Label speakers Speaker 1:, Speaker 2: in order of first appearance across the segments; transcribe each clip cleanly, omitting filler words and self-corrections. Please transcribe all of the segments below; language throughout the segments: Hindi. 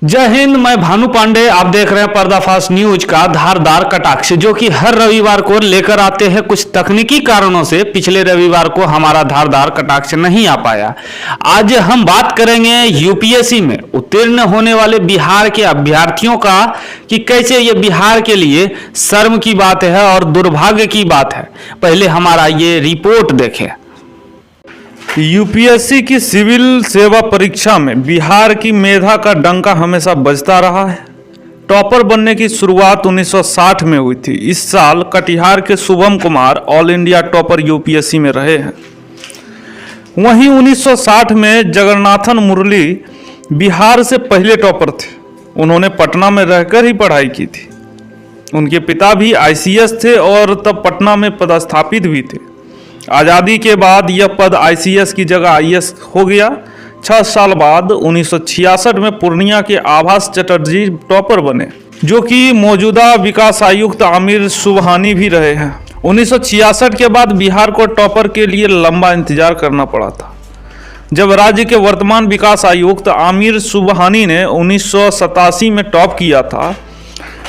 Speaker 1: जय हिंद, मैं भानु पांडे। आप देख रहे हैं पर्दाफाश न्यूज का धारदार कटाक्ष, जो कि हर रविवार को लेकर आते हैं। कुछ तकनीकी कारणों से पिछले रविवार को हमारा धारदार कटाक्ष नहीं आ पाया। आज हम बात करेंगे यूपीएससी में उत्तीर्ण होने वाले बिहार के अभ्यर्थियों का कि कैसे ये बिहार के लिए शर्म की बात है और दुर्भाग्य की बात है। पहले हमारा ये रिपोर्ट देखें।
Speaker 2: यूपीएससी की सिविल सेवा परीक्षा में बिहार की मेधा का डंका हमेशा बजता रहा है। टॉपर बनने की शुरुआत 1960 में हुई थी। इस साल कटिहार के Shubham Kumar all India topper UPSC में रहे हैं। वहीं 1960 में जगन्नाथन मुरली बिहार से पहले टॉपर थे। उन्होंने पटना में रहकर ही पढ़ाई की थी। उनके पिता भी आईसीएस थे और तब पटना में पदस्थापित भी थे। आज़ादी के बाद यह पद आईसीएस की जगह आईएएस हो गया। 6 साल बाद 1966 में पूर्णिया के आभास चटर्जी टॉपर बने, जो कि मौजूदा विकास आयुक्त आमिर सुबहानी भी रहे हैं। 1966 के बाद बिहार को टॉपर के लिए लंबा इंतजार करना पड़ा था। जब राज्य के वर्तमान विकास आयुक्त आमिर सुबहानी ने 1987 में टॉप किया था,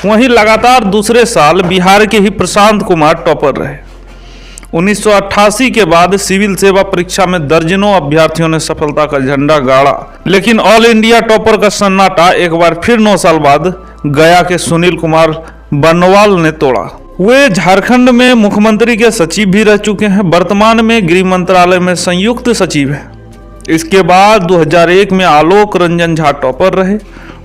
Speaker 2: वहीं लगातार दूसरे साल बिहार के ही प्रशांत कुमार टॉपर रहे। 1988 के बाद सिविल सेवा परीक्षा में दर्जनों अभ्यर्थियों ने सफलता का झंडा गाड़ा, लेकिन ऑल इंडिया टॉपर का सन्नाटा एक बार फिर 9 साल बाद गया के सुनील कुमार बर्नवाल ने तोड़ा। वे झारखंड में मुख्यमंत्री के सचिव भी रह चुके हैं। वर्तमान में गृह मंत्रालय में संयुक्त सचिव हैं। इसके बाद 2001 में आलोक रंजन झा टॉपर रहे।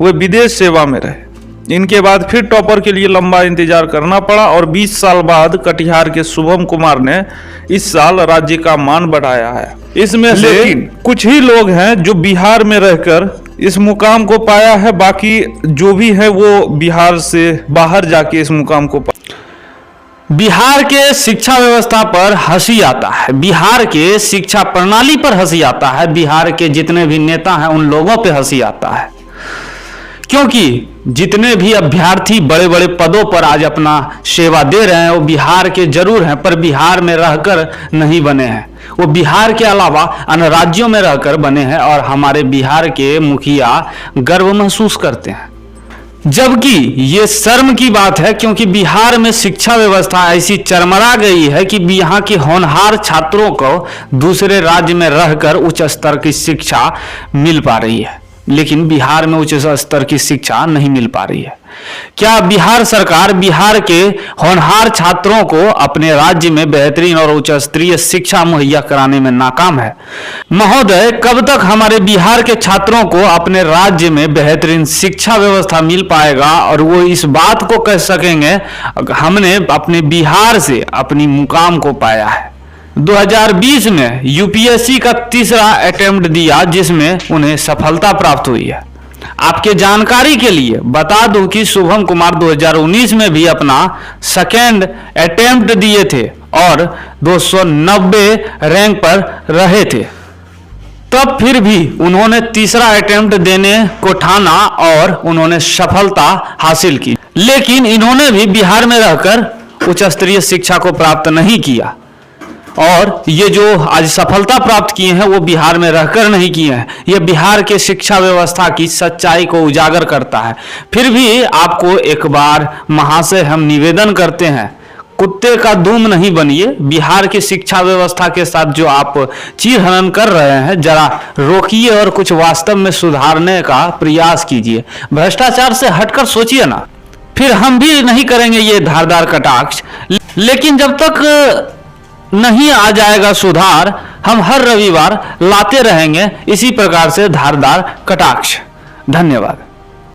Speaker 2: वे विदेश सेवा में रहे। इनके बाद फिर टॉपर के लिए लंबा इंतजार करना पड़ा और 20 साल बाद कटिहार के शुभम कुमार ने इस साल राज्य का मान बढ़ाया है। इसमें से कुछ ही लोग हैं जो बिहार में रहकर इस मुकाम को पाया है। बाकी जो भी है वो बिहार से बाहर जाके इस मुकाम को पाया।
Speaker 1: बिहार के शिक्षा व्यवस्था पर हंसी आता है, बिहार के शिक्षा प्रणाली पर हंसी आता है, बिहार के जितने भी नेता हैं उन लोगों पे हंसी आता है, क्योंकि जितने भी अभ्यर्थी बड़े बड़े पदों पर आज अपना सेवा दे रहे हैं वो बिहार के जरूर हैं, पर बिहार में रहकर नहीं बने हैं। वो बिहार के अलावा अन्य राज्यों में रहकर बने हैं और हमारे बिहार के मुखिया गर्व महसूस करते हैं। जबकि ये शर्म की बात है, क्योंकि बिहार में शिक्षा व्यवस्था ऐसी चरमरा गई है कि यहाँ के होनहार छात्रों को दूसरे राज्य में रहकर उच्च स्तर की शिक्षा मिल पा रही है, लेकिन बिहार में उच्च स्तर की शिक्षा नहीं मिल पा रही है। क्या बिहार सरकार बिहार के होनहार छात्रों को अपने राज्य में बेहतरीन और उच्च स्तरीय शिक्षा मुहैया कराने में नाकाम है? महोदय, कब तक हमारे बिहार के छात्रों को अपने राज्य में बेहतरीन शिक्षा व्यवस्था मिल पाएगा और वो इस बात को कह सकेंगे हमने अपने बिहार से अपनी मुकाम को पाया है? 2020 में यूपीएससी का तीसरा अटेम्प्ट दिया, जिसमें उन्हें सफलता प्राप्त हुई है। आपके जानकारी के लिए बता दूं कि शुभम कुमार 2019 में भी अपना सेकेंड अटेम्प्ट दिए थे और 290 रैंक पर रहे थे। तब फिर भी उन्होंने तीसरा अटेम्प्ट देने को ठाना और उन्होंने सफलता हासिल की, लेकिन इन्होंने भी बिहार में रहकर उच्च स्तरीय शिक्षा को प्राप्त नहीं किया। और ये जो आज सफलता प्राप्त किए हैं वो बिहार में रहकर नहीं किए हैं। ये बिहार के शिक्षा व्यवस्था की सच्चाई को उजागर करता है। फिर भी आपको एक बार महाशय हम निवेदन करते हैं, कुत्ते का दूम नहीं बनिए। बिहार की शिक्षा व्यवस्था के साथ जो आप चीरहरण कर रहे हैं, जरा रोकिए और कुछ वास्तव में सुधारने का प्रयास कीजिए। भ्रष्टाचार से हटकर सोचिए ना। फिर हम भी नहीं करेंगे ये धारदार कटाक्ष, लेकिन जब तक नहीं आ जाएगा सुधार, हम हर रविवार लाते रहेंगे इसी प्रकार से धारदार कटाक्ष। धन्यवाद।